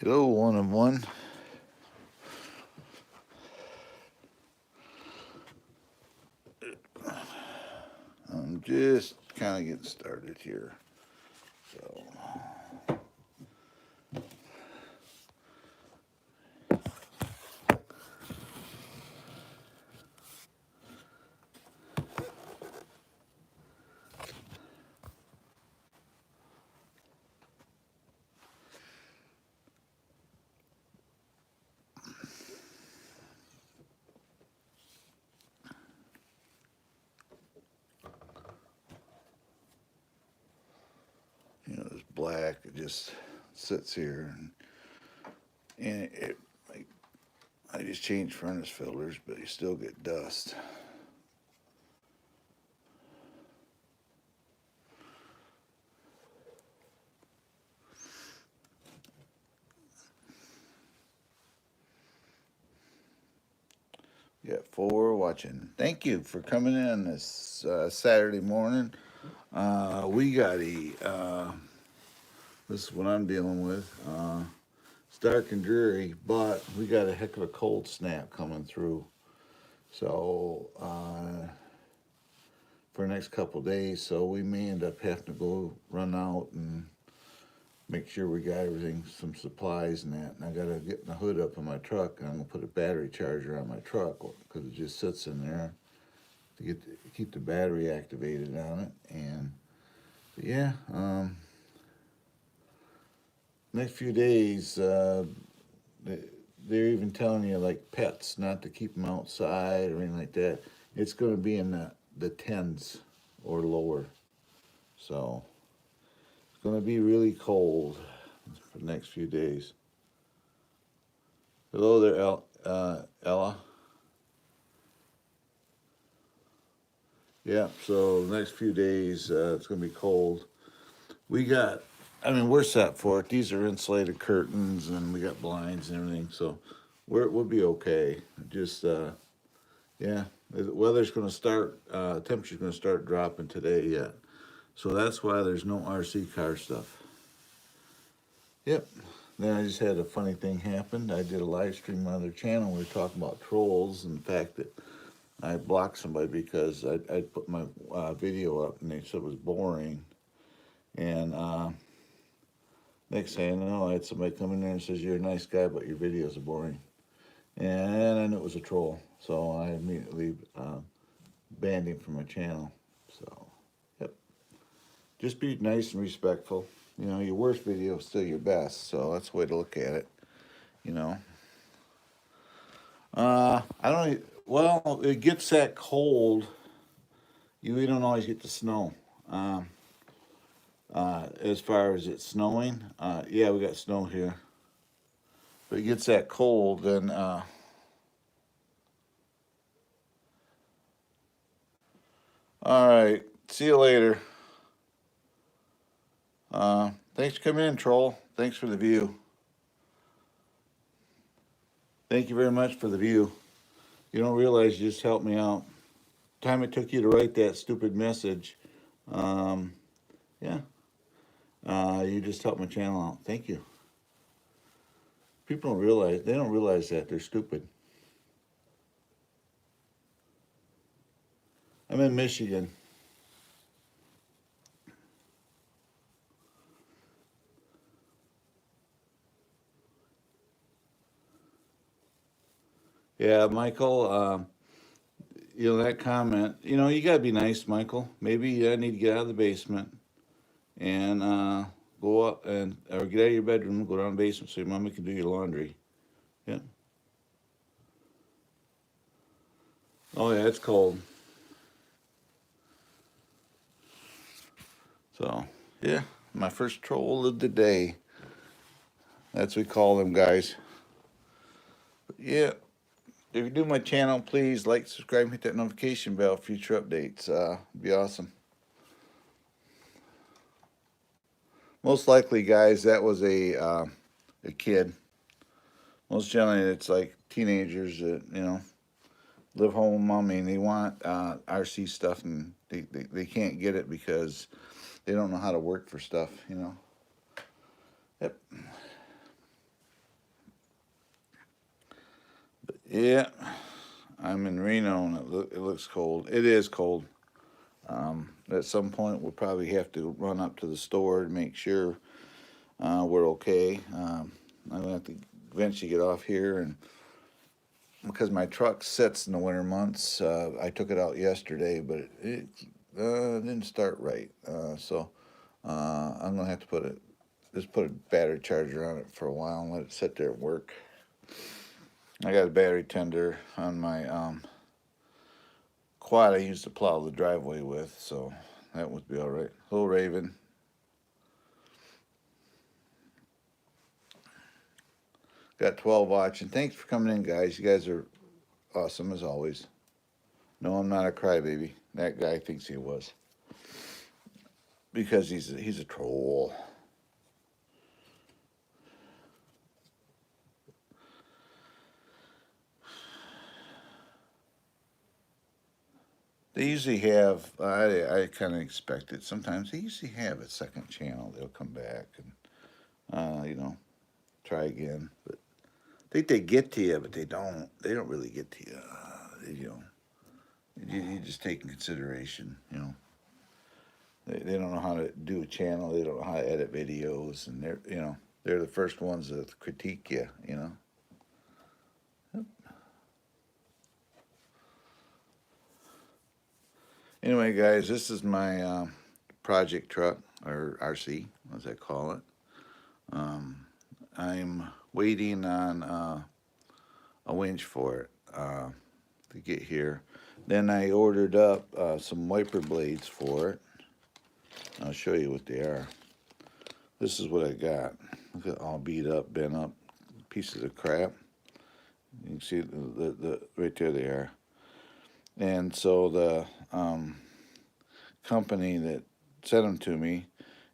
Hello, one of one. I'm just kind of getting started here. So, this black, it just sits here, and like, I just changed furnace filters, but you still get dust. Got 4 watching. Thank you for coming in this Saturday morning. We got this is what I'm dealing with. It's dark and dreary, but we got a heck of a cold snap coming through. So for the next couple of days, so we may end up having to go run out and make sure we got everything, some supplies and that. And I gotta get the hood up on my truck, and I'm gonna put a battery charger on my truck because it just sits in there to keep the battery activated on it. And yeah, next few days, they're even telling you, like, pets not to keep them outside or anything like that. It's going to be in the 10s or lower. So it's going to be really cold for the next few days. Hello there, Ella. Yeah, so the next few days, it's going to be cold. We're set for it. These are insulated curtains, and we got blinds and everything, so we'll be okay. Just, yeah, the weather's going to start, temperature's going to start dropping today yet. So that's why there's no RC car stuff. Yep. Then I just had a funny thing happen. I did a live stream on their channel. We were talking about trolls and the fact that I blocked somebody because I put my video up and they said it was boring. And next thing I know, I had somebody come in there and says, "You're a nice guy, but your videos are boring." And I knew it was a troll. So I immediately banned him from my channel. So, yep. Just be nice and respectful. Your worst video is still your best. So that's the way to look at it. I don't. Well, it gets that cold. We don't always get the snow. As far as it snowing, yeah, we got snow here. But it gets that cold, then. All right. See you later. Thanks for coming in, troll. Thanks for the view. Thank you very much for the view. You don't realize you just helped me out. Time it took you to write that stupid message. Yeah. You just helped my channel out. Thank you. People they don't realize that. They're stupid. I'm in Michigan. Yeah, Michael, that comment, you got to be nice, Michael. Maybe I need to get out of the basement and go up or get out of your bedroom and go down the basement so your mommy can do your laundry. Yeah. Oh, yeah, it's cold. So, yeah, my first troll of the day. That's what we call them, guys. But yeah. If you do my channel, please like, subscribe, hit that notification bell for future updates. It'd be awesome. Most likely, guys, that was a kid. Most generally, it's like teenagers that live home with mommy and they want RC stuff and they can't get it because they don't know how to work for stuff. Yep. Yeah, I'm in Reno and it looks cold. It is cold. At some point, we'll probably have to run up to the store to make sure we're okay. I'm gonna have to eventually get off here, and because my truck sits in the winter months, I took it out yesterday, but it didn't start right. I'm gonna have to just put a battery charger on it for a while and let it sit there and work. I got a battery tender on my quad I used to plow the driveway with, so that would be all right. Hello, Raven. Got 12 watching. Thanks for coming in, guys. You guys are awesome as always. No, I'm not a crybaby. That guy thinks he was because he's a troll. They usually have. I kind of expect it. Sometimes they usually have a second channel. They'll come back and try again. But I think they get to you, but they don't. They don't really get to you. You just take in consideration. They don't know how to do a channel. They don't know how to edit videos, and they're the first ones to critique you. Anyway, guys, this is my project truck, or RC, as I call it. I'm waiting on a winch for it to get here. Then I ordered up some wiper blades for it. I'll show you what they are. This is what I got. Look at all beat up, bent up pieces of crap. You can see the right there they are. And so the company that sent them to me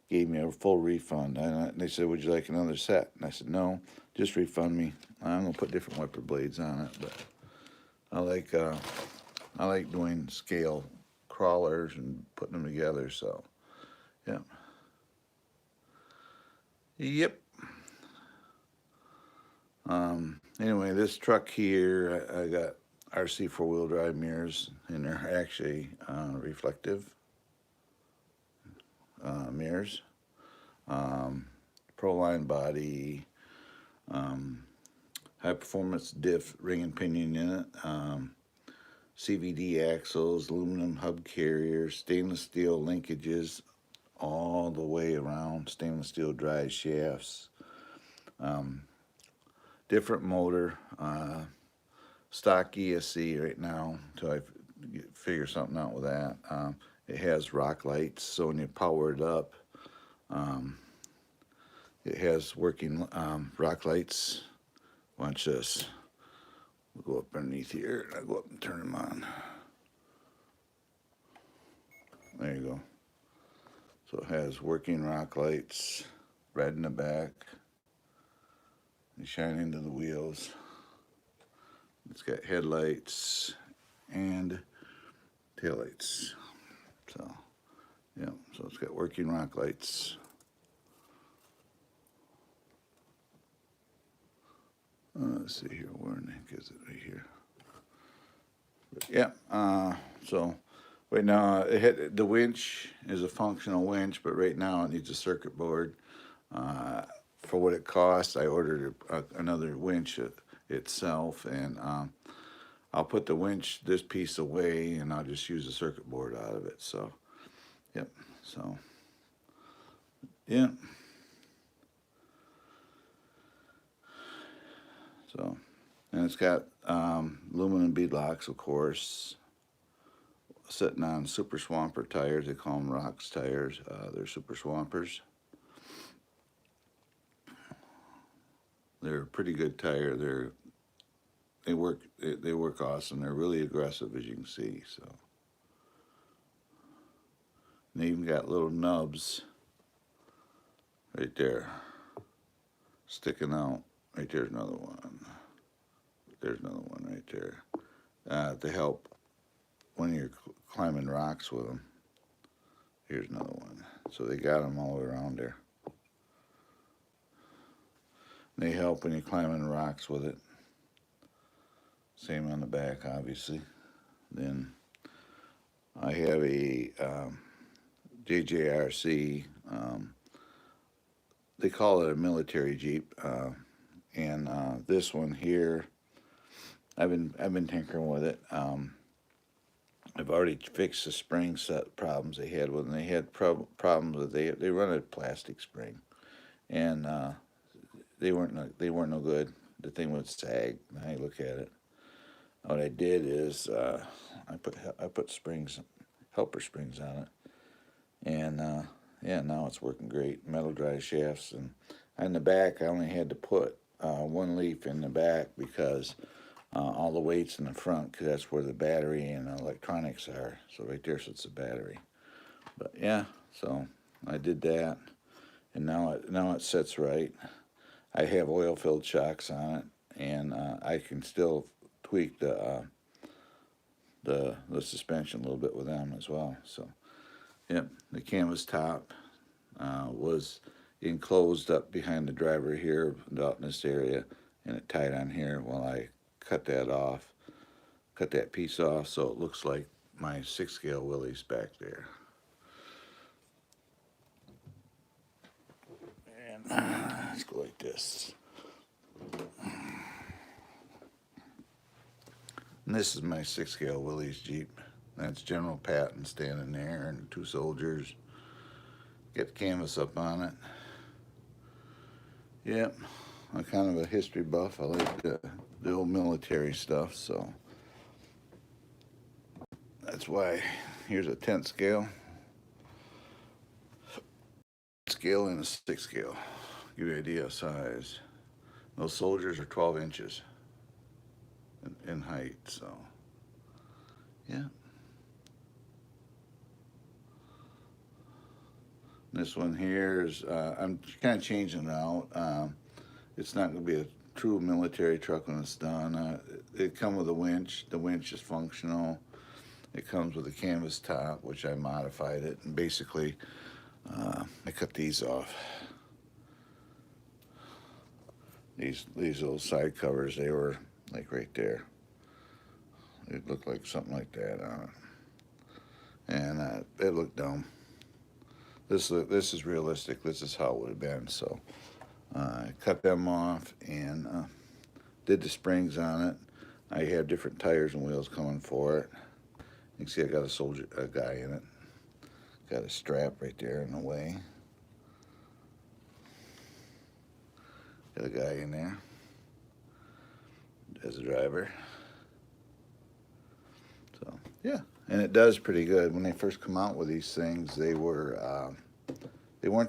gave me a full refund. And they said, "Would you like another set?" And I said, "No, just refund me. I'm gonna put different wiper blades on it, but I like doing scale crawlers and putting them together." So, yeah, yep. Anyway, this truck here, I got RC four-wheel drive mirrors, and they're actually reflective mirrors. Proline body, high performance diff ring and pinion in it, CVD axles, aluminum hub carriers, stainless steel linkages all the way around, stainless steel drive shafts, different motor, stock ESC right now until I figure something out with that. It has rock lights, so when you power it up, it has working rock lights. Watch this. We'll go up underneath here, and I go up and turn them on. There you go. So it has working rock lights, red in the back. They shine into the wheels. It's got headlights and taillights. So, yeah, so it's got working rock lights. Let's see here, where in the heck is it? Right here. But yeah, so right now the winch is a functional winch, but right now it needs a circuit board. For what it costs, I ordered another winch itself, and I'll put the winch, this piece away, and I'll just use the circuit board out of it. So, yep. So, yeah. So, and it's got aluminum beadlocks, of course, sitting on super swamper tires. They call them rocks tires. They're super swampers. They're a pretty good tire. They work awesome. They're really aggressive, as you can see. So, and they even got little nubs right there, sticking out. Right there's another one. There's another one right there to help when you're climbing rocks with them. Here's another one. So they got them all around there. They help when you're climbing rocks with it. Same on the back, obviously. Then I have a JJRC. They call it a military Jeep, and this one here, I've been tinkering with it. I've already fixed the spring set problems they had with them. They had problems with they run a plastic spring, and they weren't no good. The thing would sag. I look at it. What I did is I put springs, helper springs on it, and yeah, now it's working great. Metal drive shafts, and in the back I only had to put one leaf in the back because all the weight's in the front, because that's where the battery and electronics are. So right there sits the battery. But yeah, so I did that, and now it sits right. I have oil filled shocks on it, and I can still tweak the suspension a little bit with them as well. So yep, the canvas top was enclosed up behind the driver here, out in this area, and it tied on here. While I cut that piece off, so it looks like my 6 scale Willys back there. And let's go like this. And this is my 6 scale Willys Jeep. That's General Patton standing there, and 2 soldiers. Get the canvas up on it. Yep, I'm kind of a history buff. I like the old military stuff, so that's why here's a 10 scale. Scale and a 6 scale. Give you an idea of size. Those soldiers are 12 inches in height, so yeah. This one here is, I'm kind of changing it out. It's not going to be a true military truck when it's done. It comes with a winch. The winch is functional. It comes with a canvas top, which I modified it, and basically I cut these off. These little side covers, they were like right there. It looked like something like that on it, and it looked dumb. This is realistic. This is how it would have been. So I cut them off and did the springs on it. I have different tires and wheels coming for it. You can see I got a guy in it. Got a strap right there in the way. Got a guy in there as a driver. So yeah, and it does pretty good. When they first come out with these things, they weren't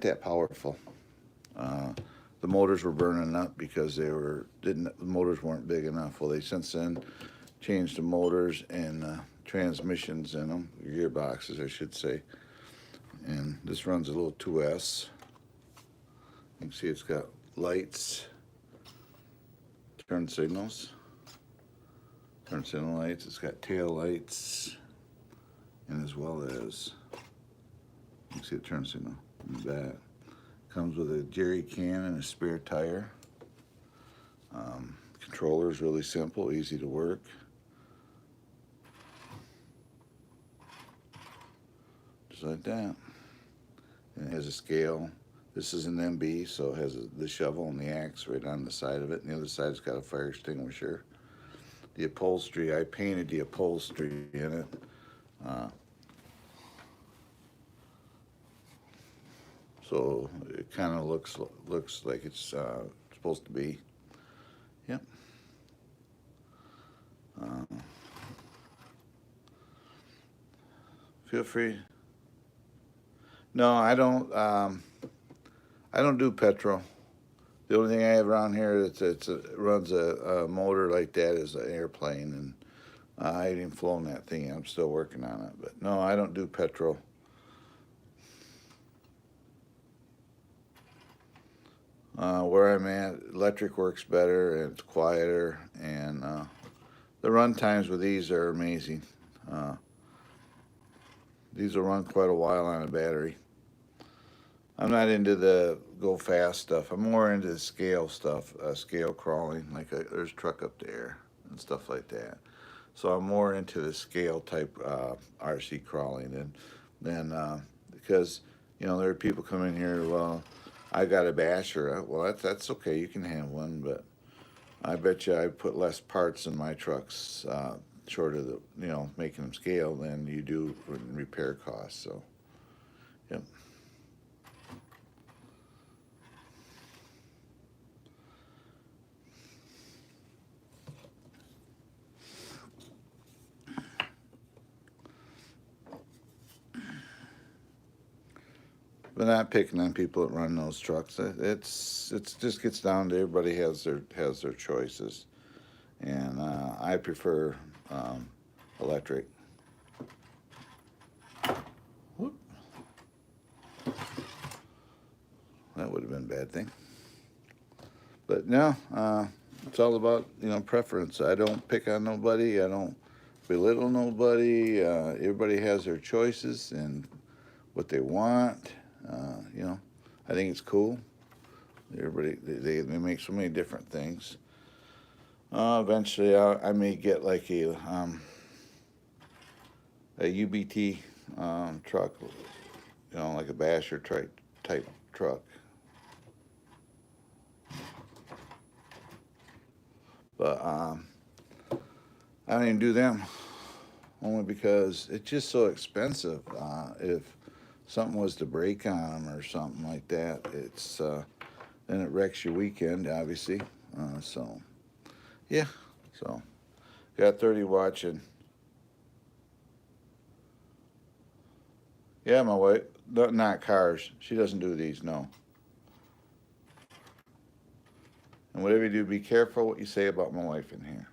that powerful. The motors were burning up because the motors weren't big enough. Well, they since then changed the motors and transmissions in them, gearboxes, I should say. And this runs a little 2S. You can see it's got lights, turn signal lights. It's got tail lights, and as well as you can see the turn signal in the back. Comes with a jerry can and a spare tire. Controller is really simple, easy to work. Just like that. And it has a scale. This is an MB, so it has the shovel and the axe right on the side of it. And the other side's got a fire extinguisher. The upholstery, I painted the upholstery in it. So it kind of looks like it's supposed to be. Yep. Feel free. No, I don't. I don't do petrol. The only thing I have around here that runs a motor like that is an airplane, and I ain't even flown that thing. I'm still working on it, but no, I don't do petrol. Where I'm at, electric works better and it's quieter, and the run times with these are amazing. These will run quite a while on a battery. I'm not into the go fast stuff. I'm more into the scale stuff, scale crawling. Like there's a truck up there. and stuff like that. So I'm more into the scale type RC crawling than because there are people come in here. Well, I got a basher. Well, that's okay. You can have one, but I bet you I put less parts in my trucks, short of the making them scale than you do in repair costs. So, yep. But not picking on people that run those trucks. It's just gets down to everybody has their choices, and I prefer electric. Whoop. That would have been a bad thing. But no, it's all about preference. I don't pick on nobody. I don't belittle nobody. Everybody has their choices and what they want. I think it's cool. Everybody they make so many different things. Eventually, I may get like a UBT truck, like a basher type truck. But I don't even do them, only because it's just so expensive. If something was to break on them or something like that, it's then it wrecks your weekend, obviously. So yeah, so got 30 watching. Yeah, my wife, not cars. She doesn't do these, no. And whatever you do, be careful what you say about my wife in here.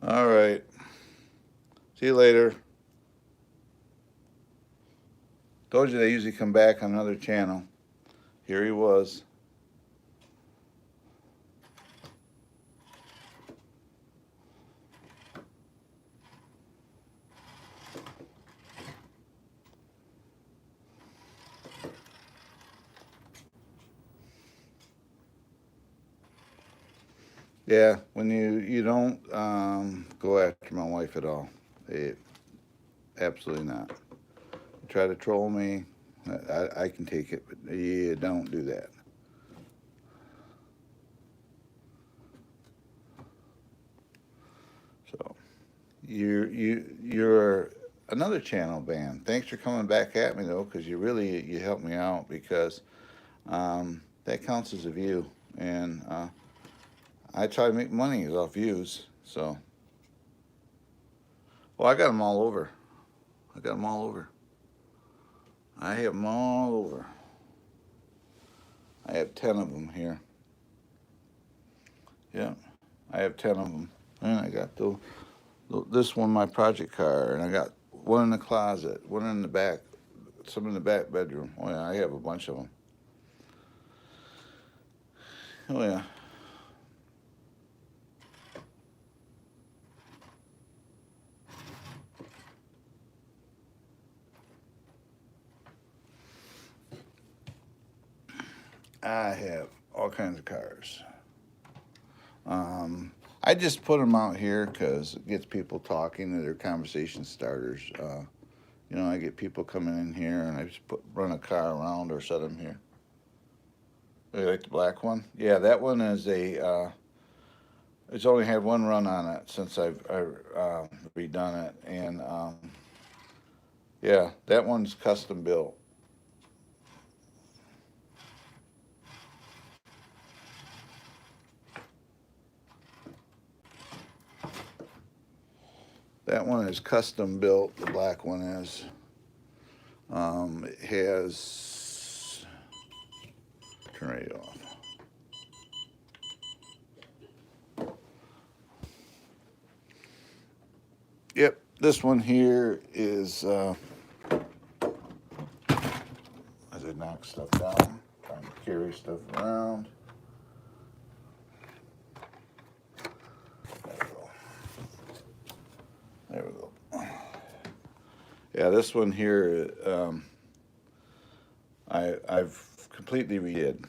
All right. See you later. Told you they usually come back on another channel. Here he was. Yeah, when you don't go after my wife at all, absolutely not. You try to troll me, I can take it, but you don't do that. So you're another channel ban. Thanks for coming back at me though, because you helped me out because that counts as a view, and I try to make money off views. So, well, I got them all over. I got them all over. I have them all over. I have 10 of them here. Yeah, I have 10 of them. And I got this one, my project car, and I got one in the closet, one in the back, some in the back bedroom. Oh yeah, I have a bunch of them. Oh yeah. I have all kinds of cars. I just put them out here because it gets people talking. They're conversation starters. I get people coming in here, and I just run a car around or set them here. You like the black one? Yeah, that one is it's only had one run on it since I've redone it, and yeah, that one's custom built. That one is custom built. The black one is. It has turn it off. Yep, this one here is, as I knock stuff down, trying to carry stuff around. There we go. There we go. Yeah, this one here, I've completely redid.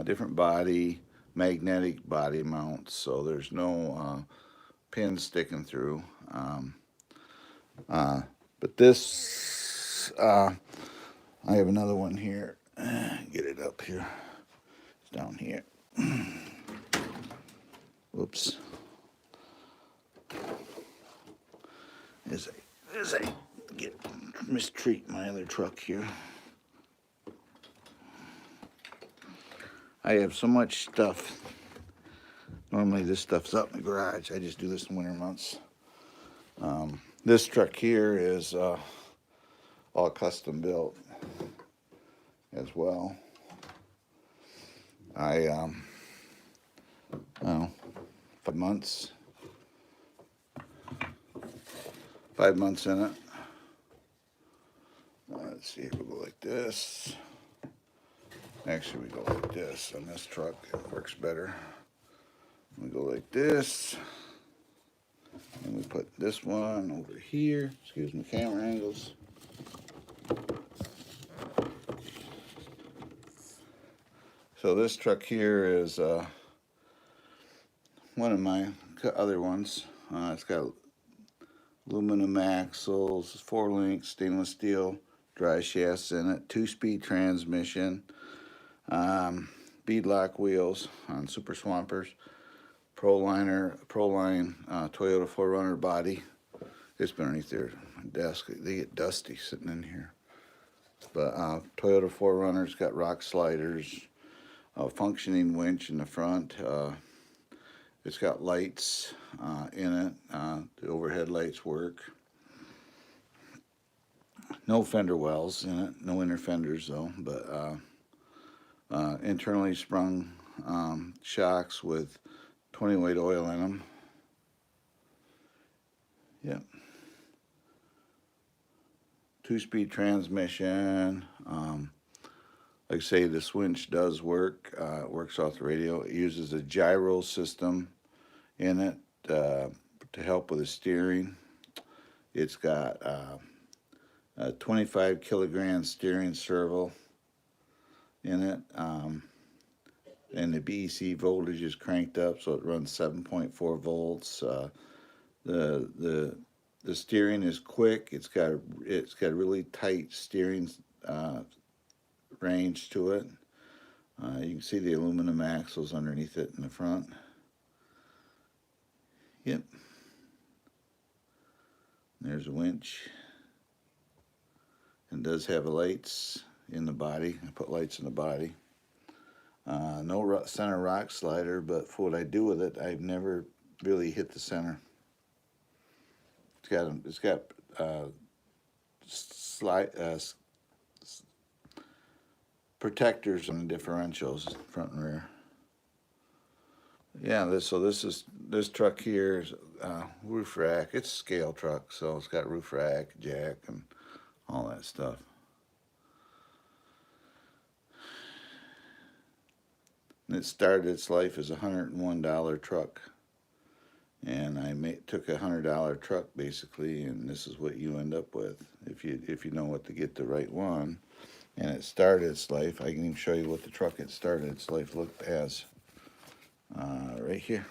Different body, magnetic body mounts, so there's no pins sticking through. But this, I have another one here. Get it up here. It's down here. Whoops. As I mistreat my other truck here. I have so much stuff. Normally this stuff's up in the garage. I just do this in winter months. This truck here is all custom built as well. I don't know, 5 months. 5 months in it. Let's see, we'll go like this. Actually, we go like this on this truck. It works better. We go like this. And we put this one over here. Excuse me, camera angles. So this truck here is one of my other ones. It's got aluminum axles, 4-link stainless steel dry shafts in it, 2-speed transmission, beadlock wheels on Super Swampers, Proline Toyota 4Runner body. It's been underneath their desk. They get dusty sitting in here. But Toyota 4Runner's got rock sliders, a functioning winch in the front. It's got lights in it. The overhead lights work. No fender wells in it. No inner fenders though. But internally sprung shocks with 20 weight oil in them. Yep. 2-speed transmission. Like I say, this winch does work. It works off the radio. It uses a gyro system in it to help with the steering. It's got a 25 kilogram steering servo in it. And the BEC voltage is cranked up, so it runs 7.4 volts. The steering is quick. It's got a really tight steering range to it. You can see the aluminum axles underneath it in the front. Yep. There's a winch. And does have lights in the body. I put lights in the body. No center rock slider, but for what I do with it, I've never really hit the center. It's got protectors on the differentials, front and rear. Yeah, this truck here is roof rack. It's a scale truck, so it's got roof rack, jack, and all that stuff. And it started its life as a $101 truck. And I took a $100 truck basically, and this is what you end up with if you know what to get the right one. And it started its life. I can even show you what the truck it started its life looked as. Right here.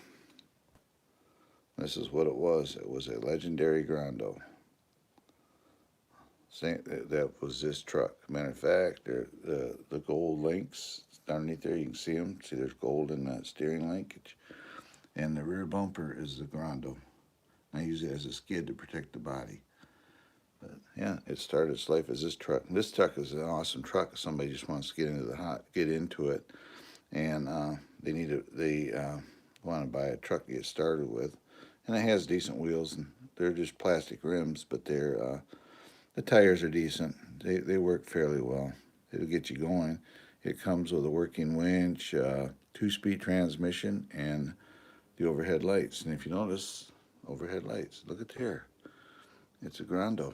This is what it was. It was a legendary Grando. That was this truck. Matter of fact, the gold links underneath there, you can see them. See, there's gold in that steering linkage. And the rear bumper is the Grando. I use it as a skid to protect the body. But yeah, it started its life as this truck. And this truck is an awesome truck if somebody just wants to get into it, and they want to buy a truck to get started with. And it has decent wheels, and they're just plastic rims, but the tires are decent. They work fairly well. It'll get you going. It comes with a working winch, 2-speed transmission, and the overhead lights. And if you notice, overhead lights, look at there. It's a Grando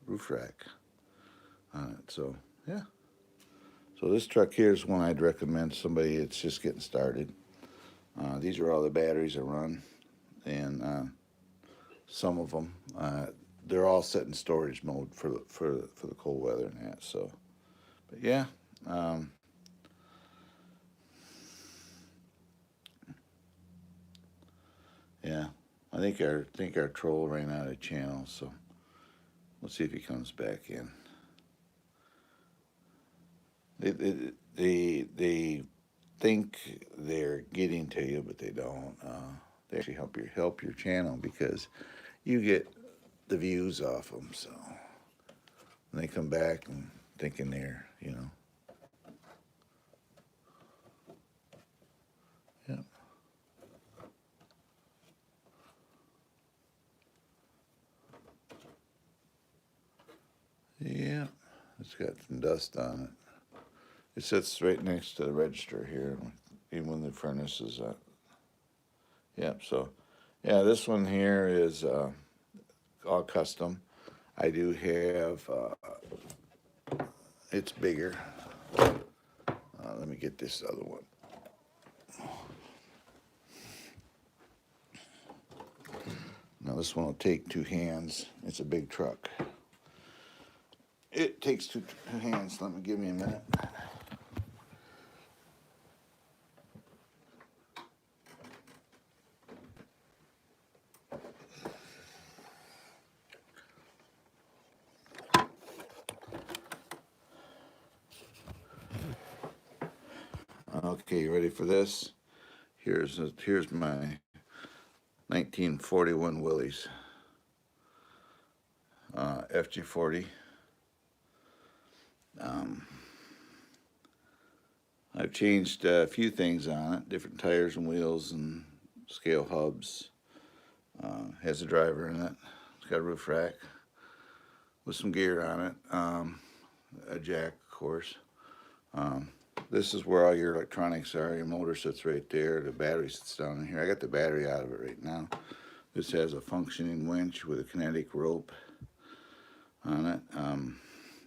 roof rack on it. So yeah. So this truck here is one I'd recommend somebody that's just getting started. These are all the batteries I run, and some of them they're all set in storage mode for the cold weather and that. So, but yeah, um, yeah. I think our troll ran out of channels, so let's see if he comes back in. They think they're getting to you, but they don't. They actually help your channel because you get the views off them. So when they come back and thinking they're. Yeah, yeah. It's got some dust on it. It sits right next to the register here, even when the furnace is up. Yep. So, yeah, this one here is all custom. I do have. It's bigger. Let me get this other one. Now this one will take two hands. It's a big truck. It takes two hands. Give me a minute. Okay, you ready for this? Here's my 1941 Willys FJ40. I've changed a few things on it, different tires and wheels and scale hubs. Has a driver in it. It's got a roof rack with some gear on it. A jack, of course. This is where all your electronics are. Your motor sits right there. The battery sits down in here. I got the battery out of it right now. This has a functioning winch with a kinetic rope on it.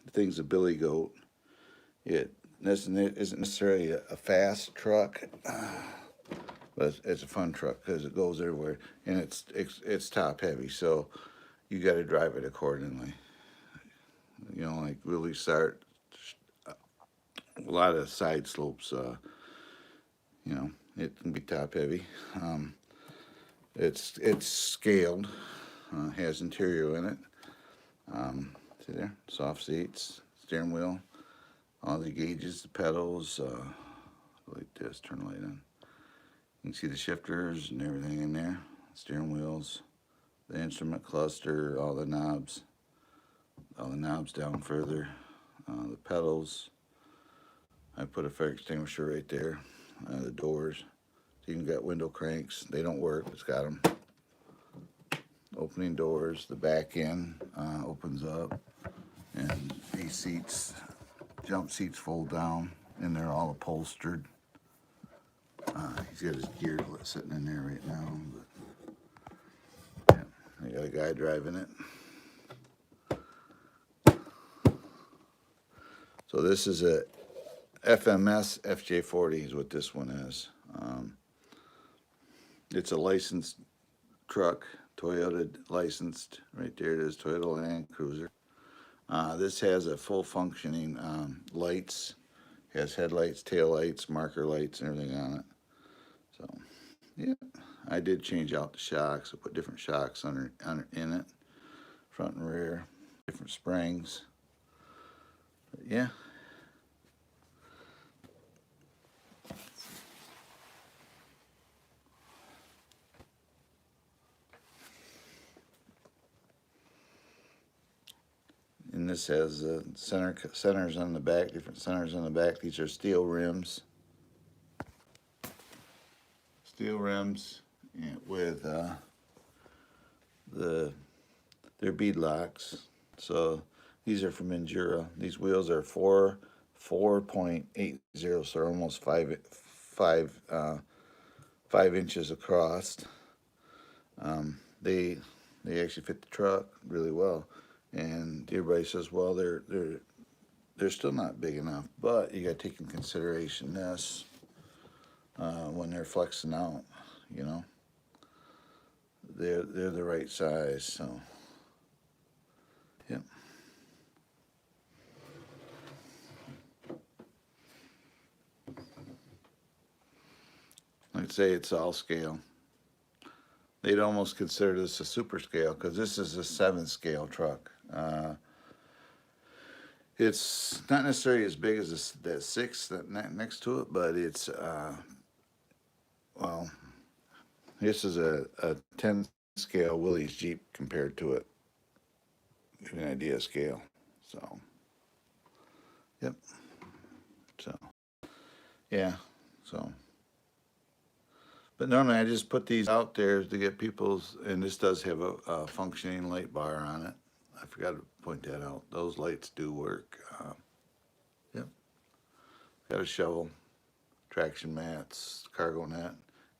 The thing's a billy goat. It isn't necessarily a fast truck, but it's a fun truck because it goes everywhere, and it's top heavy, so you got to drive it accordingly. Like really start a lot of side slopes. It can be top heavy. It's scaled. Has interior in it. See there, soft seats, steering wheel, all the gauges, the pedals. Like this, turn the light on. You can see the shifters and everything in there. Steering wheels, the instrument cluster, all the knobs down further. The pedals. I put a fire extinguisher right there. The doors. You can get window cranks. They don't work. It's got them. Opening doors. The back end opens up, and these seats, jump seats, fold down, and they're all upholstered. He's got his gear sitting in there right now. But yeah, I got a guy driving it. So this is a FMS FJ40 is what this one is. It's a licensed truck, Toyota licensed. Right there it is, Toyota Land Cruiser. This has a full functioning lights. Has headlights, tail lights, marker lights, and everything on it. So, yeah, I did change out the shocks. I put different shocks in it, front and rear, different springs. But yeah. And this has centers on the back, different centers on the back. These are steel rims. Steel rims with they're bead locks. So these are from Endura. These wheels are 4.80, so almost 5 inches across. They They actually fit the truck really well. And everybody says, well, they're still not big enough, but you got to take in consideration this when they're flexing out. You know, they're the right size. So, yep. I'd say it's all scale. They'd almost consider this a super scale because this is a 7 scale truck. It's not necessarily as big as that 6 that next to it, but it's well, this is a 10 scale Willys Jeep compared to it. Give you an idea of scale. So, yep. So, yeah. So, but normally I just put these out there to get people's, and this does have a functioning light bar on it. I forgot to point that out. Those lights do work. Yep. Got a shovel, traction mats, cargo net,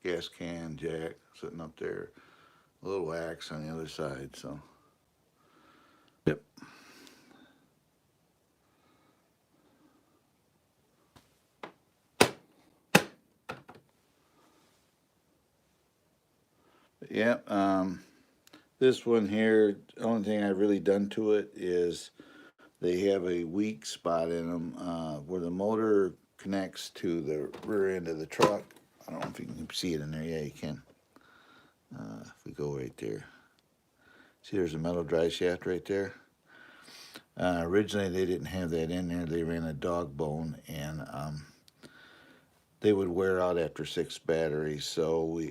gas can, jack sitting up there, a little axe on the other side. So, yep. Yep. This one here, the only thing I've really done to it is they have a weak spot in them where the motor connects to the rear end of the truck. I don't know if you can see it in there. Yeah, you can. If we go right there. See, there's a metal drive shaft right there. Originally, they didn't have that in there. They ran a dog bone, and they would wear out after 6 batteries. So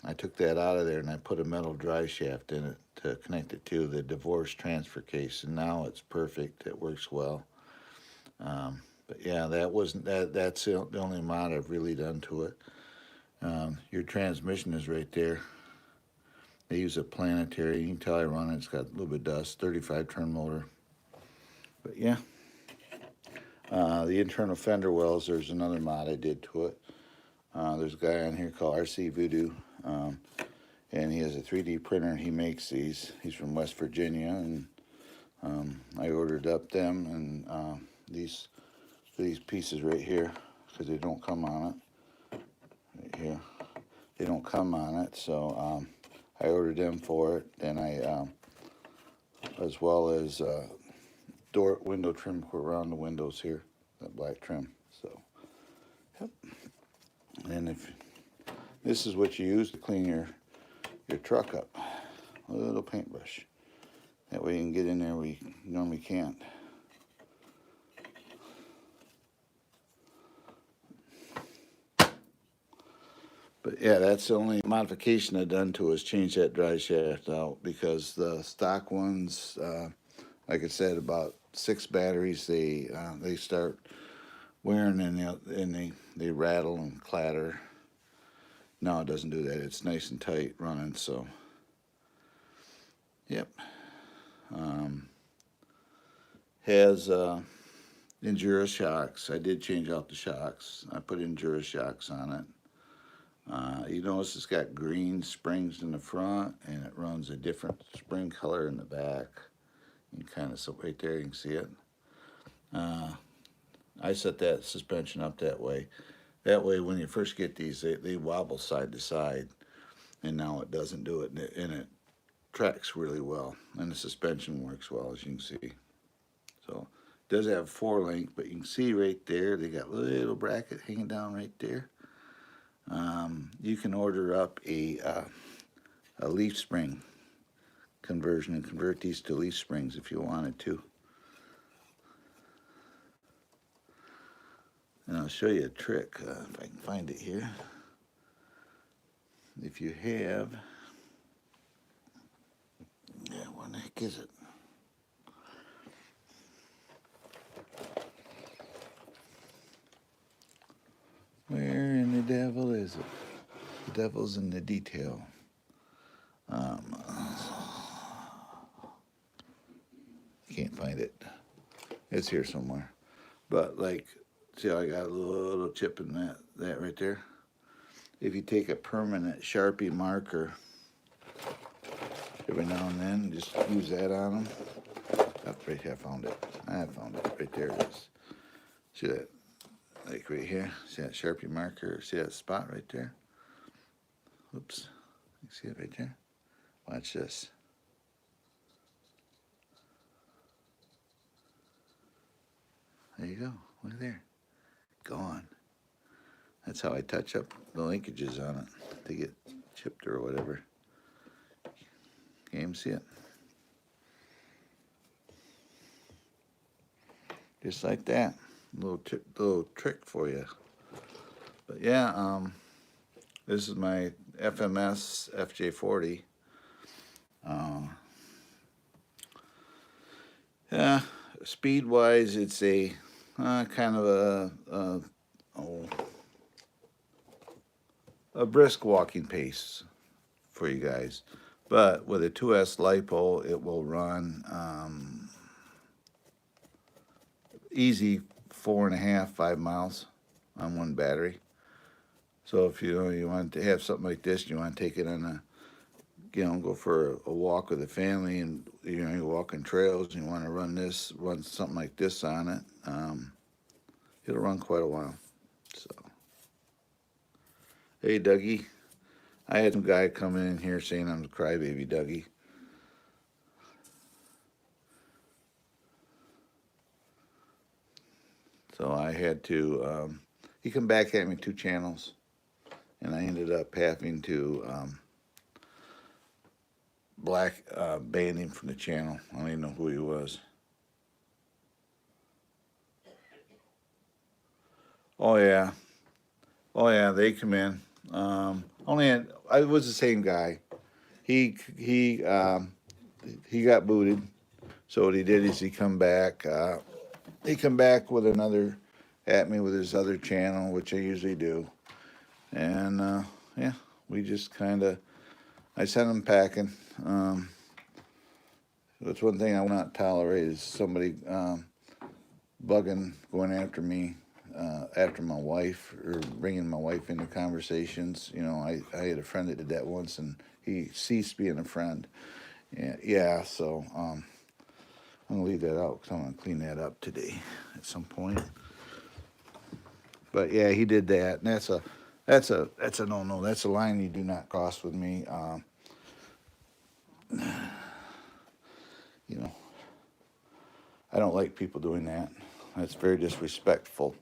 I took that out of there, and I put a metal drive shaft in it to connect it to the divorce transfer case, and now it's perfect. It works well. But yeah, that's the only mod I've really done to it. Your transmission is right there. They use a planetary. You can tell I run it. It's got a little bit of dust. 35 turn motor. But yeah. The internal fender wells, there's another mod I did to it. There's a guy on here called RC Voodoo. And he has a 3D printer, and he makes these. He's from West Virginia, and I ordered up them, and these pieces right here, because they don't come on it. Right here. They don't come on it, so I ordered them for it. Then I, as well as window trim around the windows here, that black trim. So, yep. And if this is what you use to clean your truck up, a little paintbrush. That way you can get in there where you normally can't. But yeah, that's the only modification I've done to it, is change that drive shaft out, because the stock ones, like I said, about 6 batteries, they start wearing, and they rattle and clatter. No, it doesn't do that. It's nice and tight running. So, yep. Has Endura shocks. I did change out the shocks. I put Endura shocks on it. You notice it's got green springs in the front, and it runs a different spring color in the back. You can kind of, so right there you can see it. I set that suspension up that way. That way, when you first get these, they wobble side to side, and now it doesn't do it, and it tracks really well, and the suspension works well, as you can see. So it does have 4-link, but you can see right there, they got a little bracket hanging down right there. You can order up a leaf spring conversion and convert these to leaf springs if you wanted to. And I'll show you a trick if I can find it here. If you have, yeah, where the heck is it? Where in the devil is it? The devil's in the detail. Can't find it. It's here somewhere. But like, see how I got a little chip in that right there? If you take a permanent Sharpie marker every now and then. Just use that on them. Up right here, I found it. Right there it is. See that? Like right here. See that Sharpie marker? See that spot right there? Oops. You see it right there? Watch this. There you go. Look there. Gone. That's how I touch up the linkages on it to get chipped or whatever. Can't even see it. Just like that. Little trick for you. But yeah, this is my FMS FJ40. Yeah, speed-wise, it's a kind of a brisk walking pace for you guys. But with a 2S LiPo, it will run easy 4.5, 5 miles on one battery. So if you want to have something like this, you want to take it on a, go for a walk with the family, and you're walking trails, and you want to run something like this on it, it'll run quite a while. So, hey Dougie, I had some guy come in here saying I'm a crybaby, Dougie. So I had to, he come back at me 2 channels, and I ended up having to ban him from the channel. I don't even know who he was. Oh yeah, they come in. I was the same guy. He got booted. So what he did is he come back. He come back with another at me with his other channel, which I usually do. And yeah, we just I sent him packing. That's one thing I will not tolerate is somebody bugging, going after me, after my wife, or bringing my wife into conversations. I had a friend that did that once, and he ceased being a friend. Yeah, so I'm gonna leave that out because I'm gonna clean that up today at some point. But yeah, he did that, and that's a no-no. That's a line you do not cross with me. I don't like people doing that. That's very disrespectful.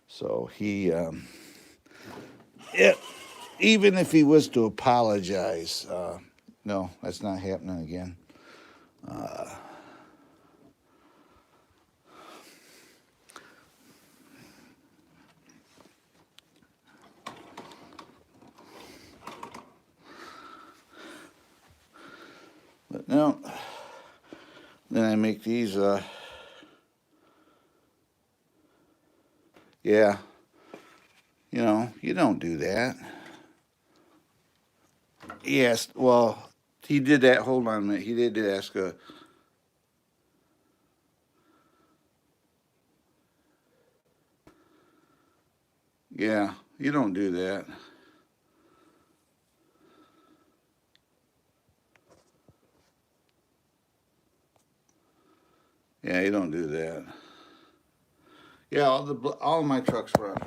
So he, yeah, even if he was to apologize, no, that's not happening again. But no, then I make these, yeah, you don't do that. Yes, well, he did that. Hold on a minute. He did ask a. Yeah, you don't do that. Yeah, you don't do that. Yeah, all of my trucks run.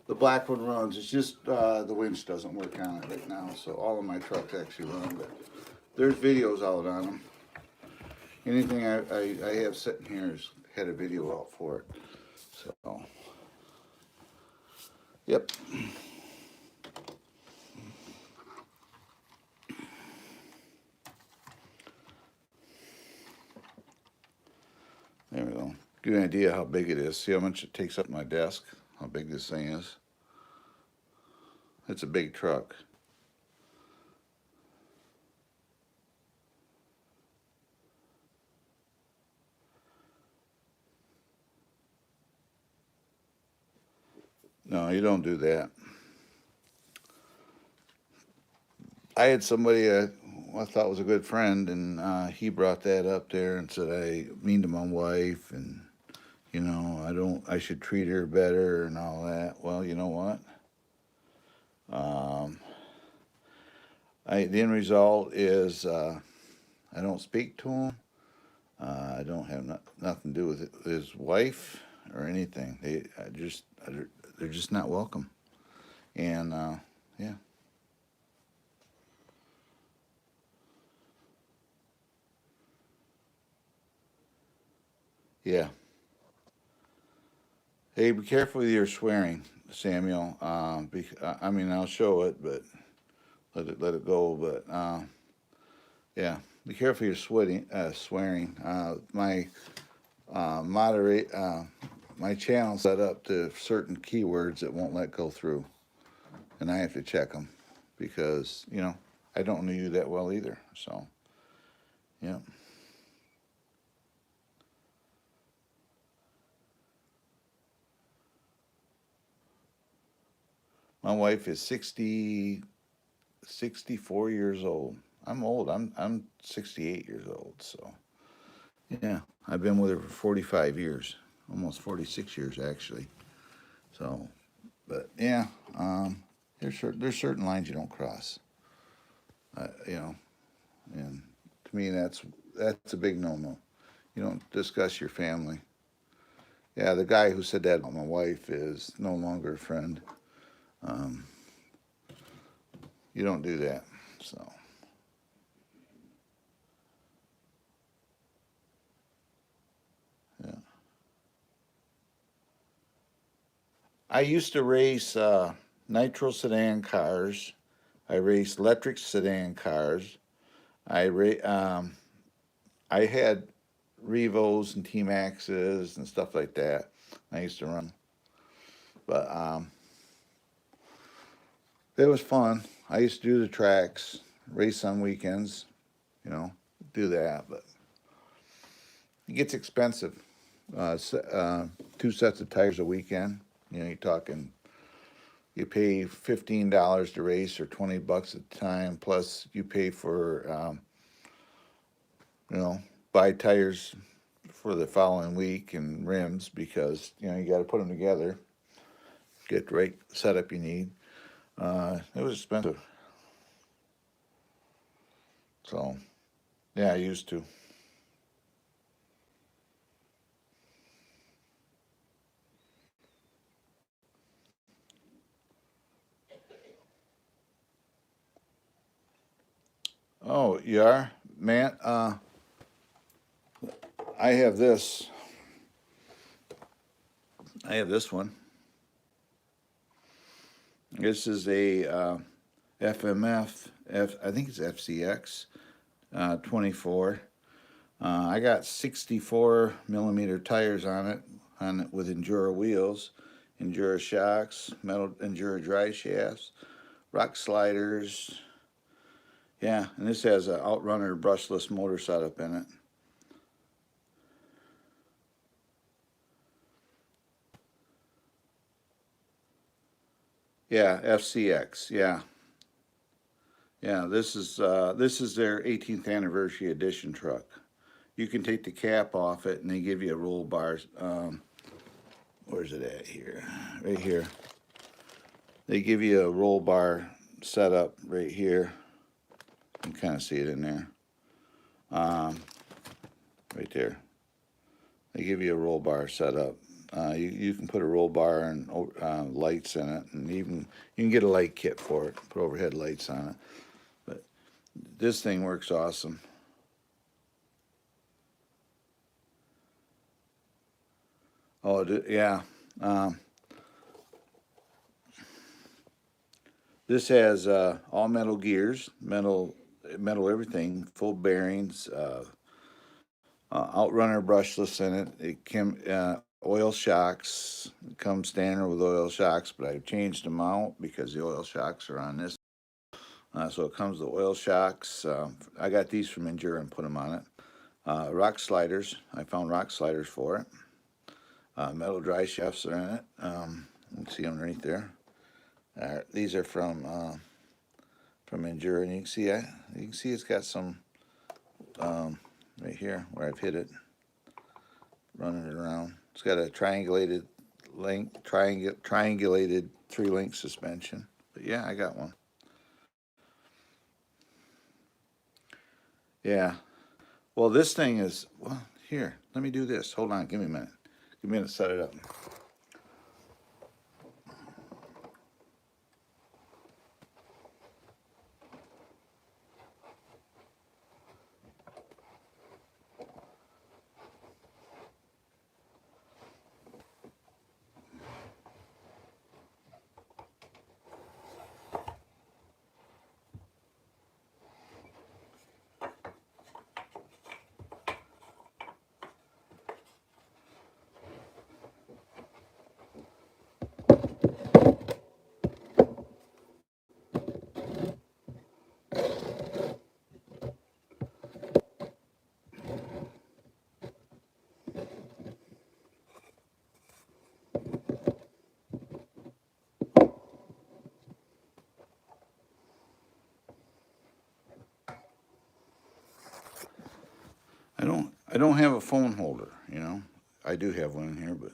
The black one runs. It's just the winch doesn't work on it right now. So all of my trucks actually run. But there's videos out on them. Anything I have sitting here has had a video out for it. So, yep. There we go. Give you an idea how big it is. See how much it takes up my desk? How big this thing is? It's a big truck. No, you don't do that. I had somebody I thought was a good friend, and he brought that up there and said I mean to my wife, and I should treat her better and all that. Well, you know what? The end result is I don't speak to him. I don't have nothing to do with his wife or anything. They're just not welcome. And yeah, yeah. Hey, be careful with your swearing, Samuel. I mean, I'll show it, but let it go. But yeah, be careful your swearing. Moderate my channel set up to certain keywords that won't let go through, and I have to check them because I don't know you that well either. So yeah, my wife is 64 years old. I'm old. I'm 68 years old. So yeah, I've been with her for 45 years, almost 46 years actually. So, but yeah, there's certain lines you don't cross. You know, and to me that's a big no-no. You don't discuss your family. Yeah, the guy who said that about my wife is no longer a friend. Um, you don't do that. So yeah, I used to race nitro sedan cars. I raced electric sedan cars. I had Revos and T Maxes and stuff like that. I used to run, but it was fun. I used to do the tracks, race on weekends. You know, do that, but it gets expensive. Two sets of tires a weekend. You're talking. You pay $15 to race or $20 a time. Plus, you pay for you know buy tires for the following week and rims because you got to put them together, get the right setup you need. It was expensive, so yeah, I used to. Oh, you are, man. I have this. I have this one. This is a FMF. I think it's FCX 24. I got 64 millimeter tires on it with Endura wheels, Endura shocks, metal Endura dry shafts, rock sliders. Yeah, and this has an Outrunner brushless motor setup in it. Yeah, FCX. Yeah, yeah. This is their 18th anniversary edition truck. You can take the cap off it, and they give you a roll bar. Where's it at here? Right here. They give you a roll bar setup right here. You can kind of see it in there. Um, right there. They give you a roll bar setup. You can put a roll bar and lights in it, and even you can get a light kit for it. Put overhead lights on it. But this thing works awesome. Oh, yeah. Um, this has all metal gears, metal everything, full bearings, Outrunner brushless in it. It can oil shocks. It comes standard with oil shocks, but I've changed them out because the oil shocks are on this. So it comes with oil shocks. I got these from Endura and put them on it. Rock sliders. I found rock sliders for it. Metal dry shafts are in it. You can see them right there. These are from Endura, and you can see it's got some right here where I've hit it, running it around. It's got a triangulated 3-link suspension. But yeah, I got one. Yeah. Well, this thing is, well, here, let me do this. Hold on, give me a minute. Give me a minute to set it up. I don't have a phone holder, you know. I do have one in here, but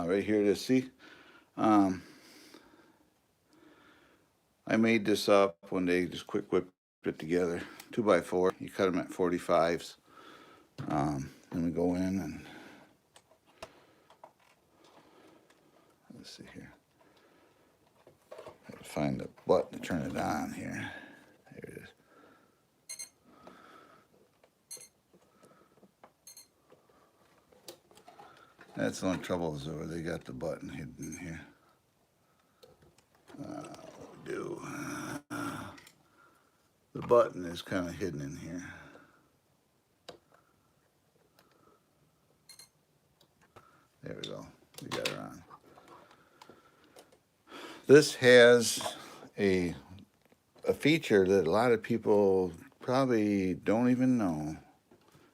right here it is. See, um, I made this up one day, just quick whipped it together. 2x4. You cut them at 45s. Then we go in and let's see here. I have to find the button to turn it on here. There it is. That's the only trouble is over. They got the button hidden in here. What we do? The button is kind of hidden in here. There we go. We got it on. This has a feature that a lot of people probably don't even know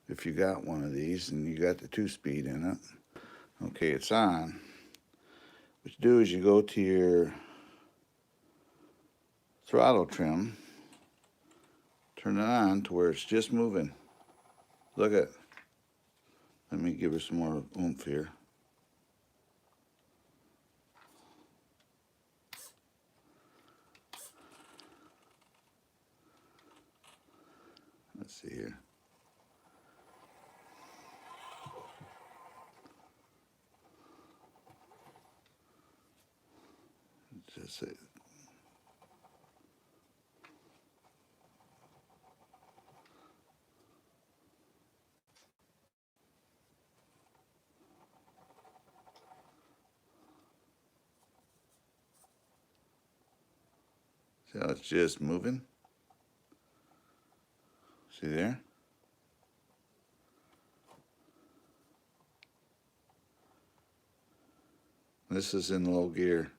if you got one of these and you got the 2-speed in it. Okay, it's on. What you do is you go to your throttle trim, turn it on to where it's just moving. Look at, let me give her some more oomph here. Let's see here. Just say, see how it's just moving? See there? This is in low gear.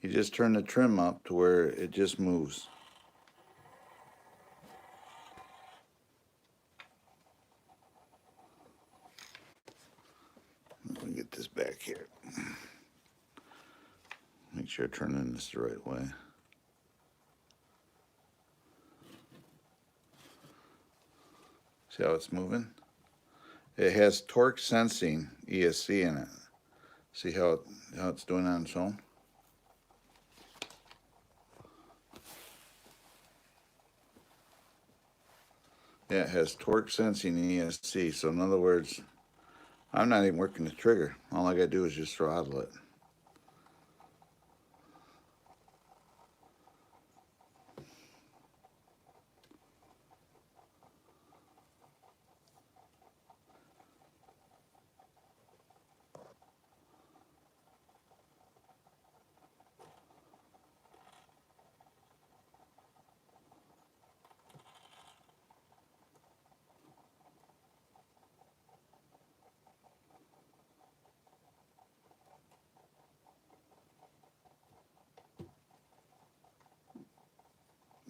You just turn the trim up to where it just moves. Let me get this back here. Make sure I turn in this the right way. See how it's moving? It has torque sensing ESC in it. See how it's doing on its own? Yeah, it has torque sensing ESC. So in other words, I'm not even working the trigger. All I gotta do is just throttle it.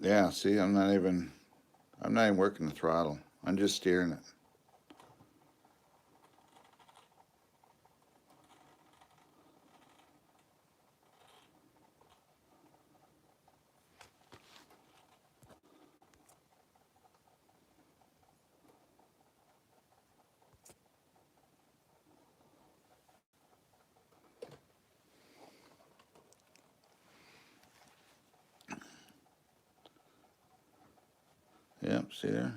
Yeah, see, I'm not even working the throttle. I'm just steering it. Yeah, Yep, see there?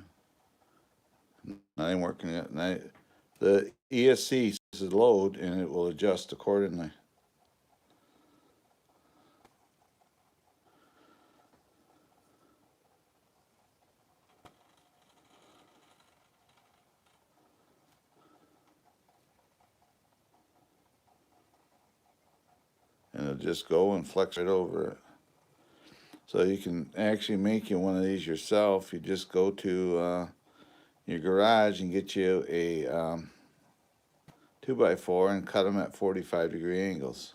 Nothing working yet. The ESC says load, and it will adjust accordingly. And it'll just go and flex right over it. So you can actually make you one of these yourself. You just go to your garage and get you a 2x4 and cut them at 45-degree angles.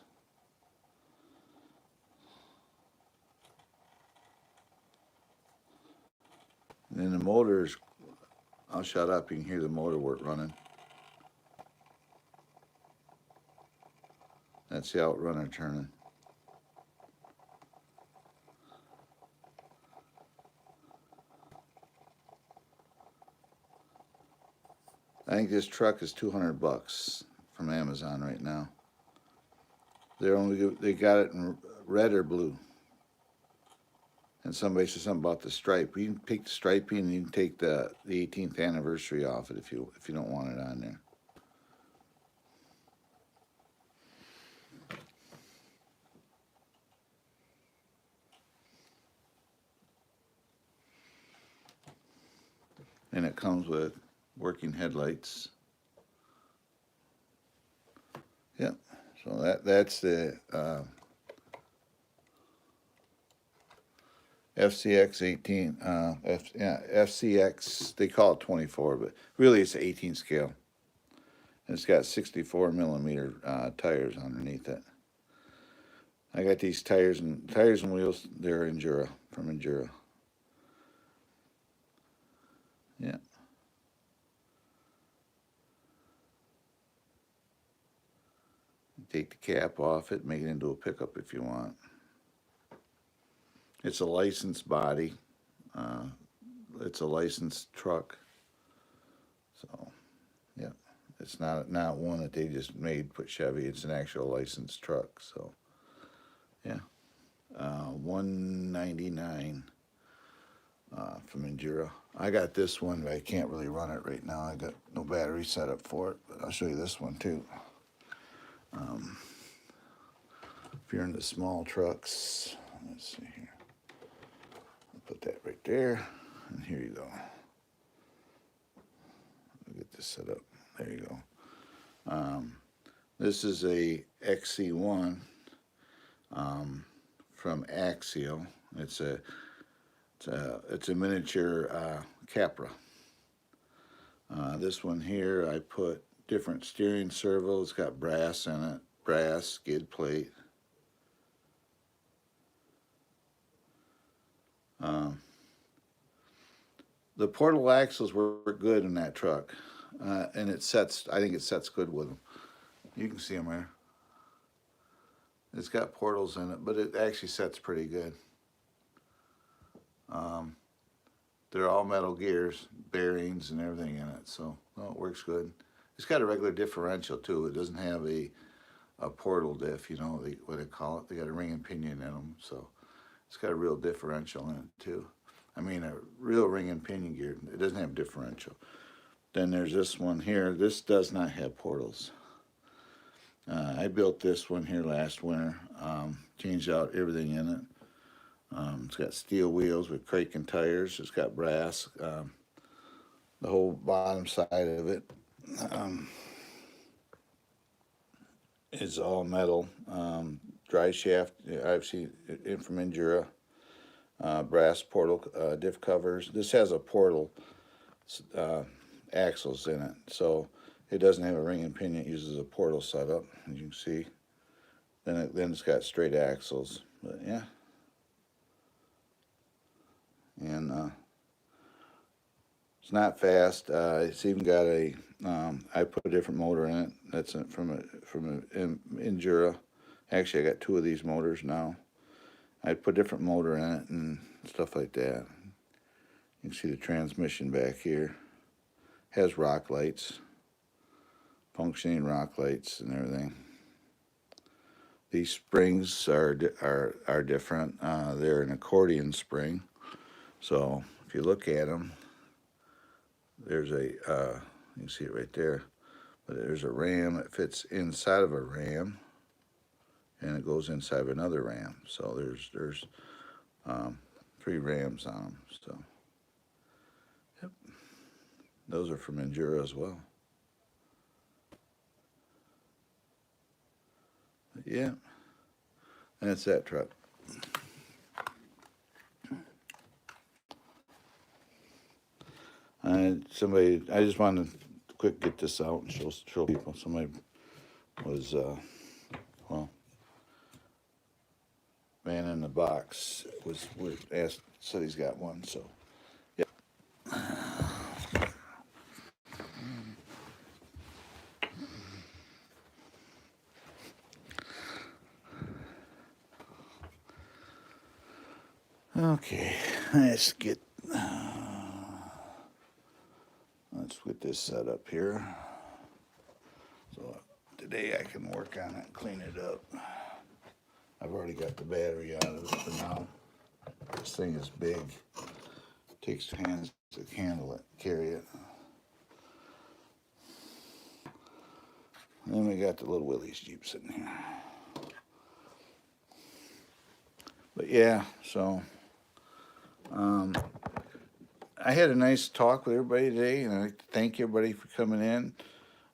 And then the motors, I'll shut up, you can hear the motor work running. That's the outrunner turning. I think this truck is $200 from Amazon right now. They got it in red or blue. And somebody said something about the stripe. You can pick the striping, and you can take the 18th anniversary off it if you don't want it on there. And it comes with working headlights. Yep. So that's the FCX 18. FCX. They call it 24, but really it's 18 scale. And it's got 64 millimeter tires underneath it. I got these tires and wheels. They're Endura, from Endura. Yeah. Take the cap off it, make it into a pickup if you want. It's a licensed body. It's a licensed truck. So, yeah, it's not one that they just made put Chevy. It's an actual licensed truck. So, yeah, $199 from Endura. I got this one, but I can't really run it right now. I got no battery set up for it, but I'll show you this one too. If you're into small trucks, let's see here. I'll put that right there, and here you go. I'll get this set up. There you go. This is a XC1 from Axial. It's a miniature Capra. This one here, I put different steering servos. It's got brass in it, brass skid plate. The portal axles were good in that truck, and it sets. I think it sets good with them. You can see them there. It's got portals in it, but it actually sets pretty good. They're all metal gears, bearings, and everything in it, so no, it works good. It's got a regular differential too. It doesn't have a portal diff, you know what they call it. They got a ring and pinion in them, so it's got a real differential in it too. I mean, a real ring and pinion gear. It doesn't have differential. Then there's this one here. This does not have portals. I built this one here last winter. Changed out everything in it. It's got steel wheels with Kraken tires. It's got brass. The whole bottom side of it is all metal. Dry shaft. I've seen it from Endura. Brass portal diff covers. This has a portal axles in it, so it doesn't have a ring and pinion. It uses a portal setup, as you can see. Then it's got straight axles, but yeah. And it's not fast. It's even got a. I put a different motor in it. That's from Endura. Actually, I got two of these motors now. I put a different motor in it and stuff like that. You can see the transmission back here. Has rock lights, functioning rock lights and everything. These springs are different. They're an accordion spring. So if you look at them, there's a, you can see it right there, but there's a ram that fits inside of a ram, and it goes inside of another ram. So there's 3 rams on them. So yep, those are from Endura as well. But yeah, that's that truck. I just wanted to quick get this out and show people. Somebody was, well, man in the box was asked, said he's got one. So, yeah. Okay, let's get this set up here. So today I can work on it, clean it up. I've already got the battery out of it for now. This thing is big. Takes hands to handle it, carry it. And then we got the little Willys Jeep sitting here. But yeah, so I had a nice talk with everybody today, and I'd like to thank everybody for coming in.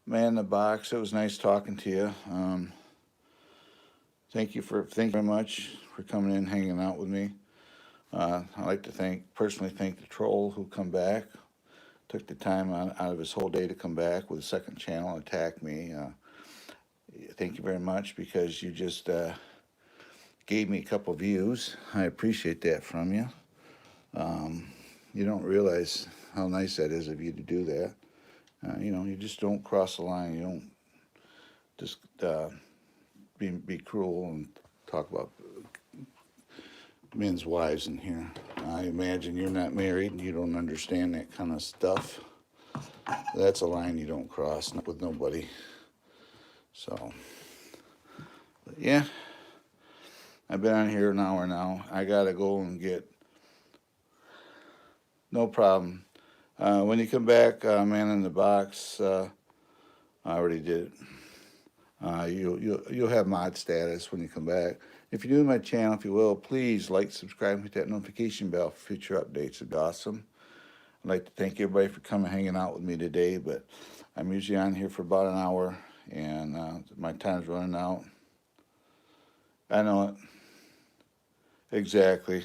Man in the box, it was nice talking to you. Thank you very much for coming in, hanging out with me. I'd like to personally thank the troll who come back, took the time out of his whole day to come back with a second channel and attack me. Thank you very much, because you just gave me a couple views. I appreciate that from you. You don't realize how nice that is of you to do that. You know, you just don't cross the line. You don't just be cruel and talk about men's wives in here. I imagine you're not married and you don't understand that kind of stuff. That's a line you don't cross with nobody. So, but yeah, I've been on here an hour now. I gotta go and get. No problem. When you come back, man in the box, I already did it. You'll have mod status when you come back. If you're new to my channel, if you will, please like, subscribe, hit that notification bell for future updates. It'd be awesome. I'd like to thank everybody for coming, hanging out with me today, but I'm usually on here for about an hour, and my time's running out. I know it. Exactly.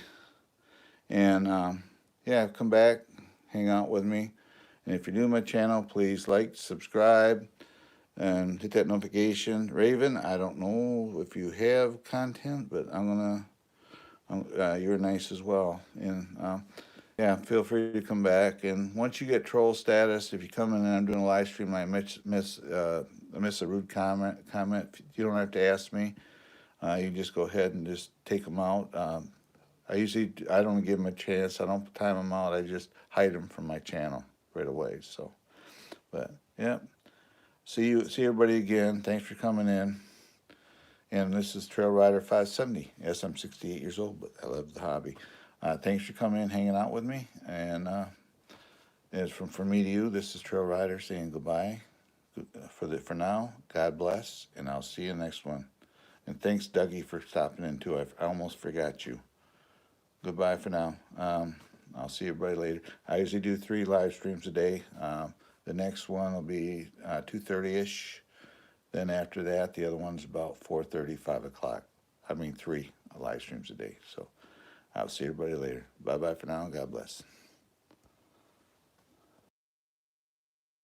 And yeah, come back, hang out with me. And if you're new to my channel, please like, subscribe, and hit that notification. Raven, I don't know if you have content, but you're nice as well. And yeah, feel free to come back. And once you get troll status, if you come in and I'm doing a live stream, I miss a rude comment, you don't have to ask me. You just go ahead and just take them out. I don't give them a chance. I don't time them out. I just hide them from my channel right away. So, but yeah, see everybody again. Thanks for coming in. And this is Trail Rider 570. Yes, I'm 68 years old, but I love the hobby. Thanks for coming in, hanging out with me. And as from me to you, this is Trail Rider saying goodbye for now. God bless, and I'll see you in the next one. And thanks, Dougie, for stopping in too. I almost forgot you. Goodbye for now. I'll see everybody later. I usually do 3 live streams a day. The next one will be 2:30ish. Then after that, the other one's about 4:30, 5 o'clock. I mean 3 live streams a day. So I'll see everybody later. Bye-bye for now. God bless.